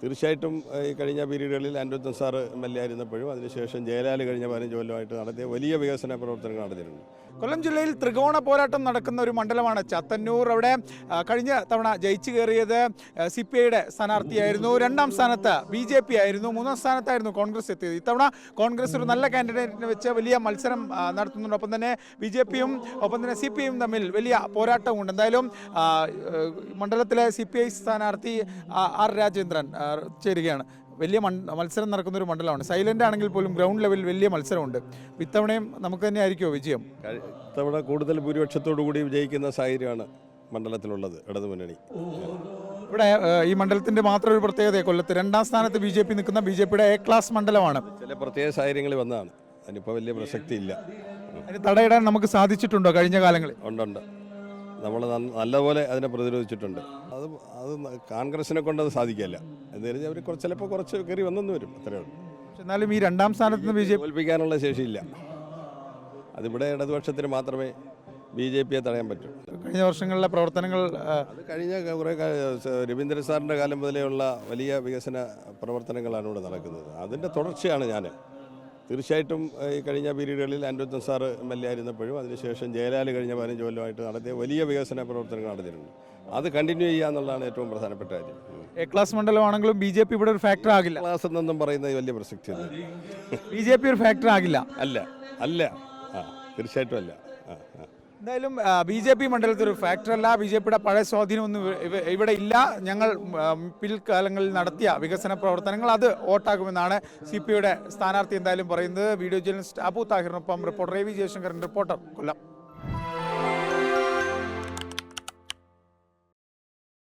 തീർച്ചയായിട്ടും ഈ കഴിഞ്ഞ പീരീഡുകളിൽ അനിരുദ്ധൻ സാറ് MLA ആയിരുന്നപ്പോഴും അതിനുശേഷം ജയലാൽ കഴിഞ്ഞ 15 കൊല്ലമായിട്ട് നടത്തിയ വലിയ വികസന പ്രവർത്തനങ്ങൾ നടത്തിയിട്ടുണ്ട്. കൊല്ലം ജില്ലയിൽ ത്രികോണ പോരാട്ടം നടക്കുന്ന ഒരു മണ്ഡലമാണ് ചാത്തന്നൂർ. അവിടെ കഴിഞ്ഞ തവണ ജയിച്ചു കയറിയത് CPIയുടെ സ്ഥാനാർത്ഥിയായിരുന്നു. 2ാം സ്ഥാനത്ത് BJP ആയിരുന്നു. 3ാം സ്ഥാനത്തായിരുന്നു കോൺഗ്രസ് എത്തിയത്. ഇത്തവണ കോൺഗ്രസ് ഒരു നല്ല കാൻഡിഡേറ്റിനെ വെച്ച് വലിയ മത്സരം നടത്തുന്നുണ്ട്. ഒപ്പം തന്നെ BJPയും ഒപ്പം തന്നെ CPIയും തമ്മിൽ വലിയ പോരാട്ടമുണ്ട്. എന്തായാലും മണ്ഡലത്തിലെ CPI സ്ഥാനാർത്ഥി R രാജേന്ദ്രൻ ചേരുകയാണ്. വലിയ മത്സരം നടക്കുന്ന ഒരു മണ്ഡലമാണ്. സൈലന്റ് ആണെങ്കിൽ പോലും ഗ്രൗണ്ട് ലെവലിൽ വലിയ മത്സരമുണ്ട്. ഇത്തവണയും നമുക്ക് തന്നെ ആയിരിക്കുമോ വിജയം? ഇത്തവണ കൂടുതൽ ഭൂരിപക്ഷത്തോടു കൂടി വിജയിക്കുന്ന സാഹചര്യമാണ് മണ്ഡലത്തിലുള്ളത് ഇടതുമുന്നണി. ഇവിടെ ഈ മണ്ഡലത്തിന്റെ മാത്രം ഒരു പ്രത്യേകത, കൊല്ലത്ത് 2ാം സ്ഥാനത്ത് BJP നിൽക്കുന്ന BJPയുടെ A ക്ലാസ് മണ്ഡലമാണ്. ചില പ്രത്യേക സാഹചര്യങ്ങളിൽ വന്നതാണ്. അതിനിപ്പോൾ വലിയ പ്രസക്തി ഇല്ല. അതിന് തടയിടാൻ നമുക്ക് സാധിച്ചിട്ടുണ്ടോ കഴിഞ്ഞ കാലങ്ങളിൽ? ഉണ്ട്. നമ്മൾ നല്ലപോലെ അതിനെ പ്രതിരോധിച്ചിട്ടുണ്ട്. അത് കോൺഗ്രസിനെ കൊണ്ടത് സാധിക്കില്ല. എന്ന് കഴിഞ്ഞാൽ അവർ ചിലപ്പോൾ കുറച്ച് കയറി വന്നെന്ന് വരും, അത്രയേ ഉള്ളൂ. എന്നാലും ഈ 2ാം സ്ഥാനത്ത് നിന്ന് BJP തോൽപ്പിക്കാനുള്ള ശേഷിയില്ല. അതിവിടെ ഇടതുപക്ഷത്തിന് മാത്രമേ BJPയെ തടയാൻ പറ്റൂ. കഴിഞ്ഞ വർഷങ്ങളിലെ പ്രവർത്തനങ്ങൾ അത് കഴിഞ്ഞ കുറേ രവീന്ദ്രൻ സാറിൻ്റെ കാലം മുതലെയുള്ള വലിയ വികസന പ്രവർത്തനങ്ങളാണ് ഇവിടെ നടക്കുന്നത്. അതിൻ്റെ തുടർച്ചയാണ് ഞാൻ. തീർച്ചയായിട്ടും ഈ കഴിഞ്ഞ പീരീഡുകളിൽ അനിരുദ്ധൻ സാറ് MLA ആയിരുന്നപ്പോഴും അതിനുശേഷം ജയലാൽ കഴിഞ്ഞ 15 കൊല്ലമായിട്ട് നടത്തിയ വലിയ വികസന പ്രവർത്തനങ്ങൾ നടത്തിയിട്ടുണ്ട്. അത് കണ്ടിന്യൂ ചെയ്യുക എന്നുള്ളതാണ് ഏറ്റവും പ്രധാനപ്പെട്ട കാര്യം. A ക്ലാസ് മണ്ഡലമാണെങ്കിലും BJP ഇവിടെ ഒരു ഫാക്ടർ ആകില്ല. ക്ലാസ് എന്നൊന്നും പറയുന്നത് വലിയ പ്രസക്തിയൊന്നും. BJP ഒരു ഫാക്ടർ ആകില്ല. അല്ല തീർച്ചയായിട്ടും അല്ല. എന്തായാലും BJP മണ്ഡലത്തിൽ ഒരു ഫാക്ടർ അല്ല. BJPയുടെ പഴയ സ്വാധീനമൊന്നും ഇവിടെ ഇല്ല. ഞങ്ങൾ പിൽക്കാലങ്ങളിൽ നടത്തിയ വികസന പ്രവർത്തനങ്ങൾ അത് വോട്ടാകുമെന്നാണ് CPIയുടെ സ്ഥാനാർത്ഥി എന്തായാലും പറയുന്നത്. വീഡിയോ ജേർണലിസ്റ്റ് അബു താഹിറിനൊപ്പം റിപ്പോർട്ടർ AV ജയശങ്കരൻ, റിപ്പോർട്ടർ, കൊല്ലം.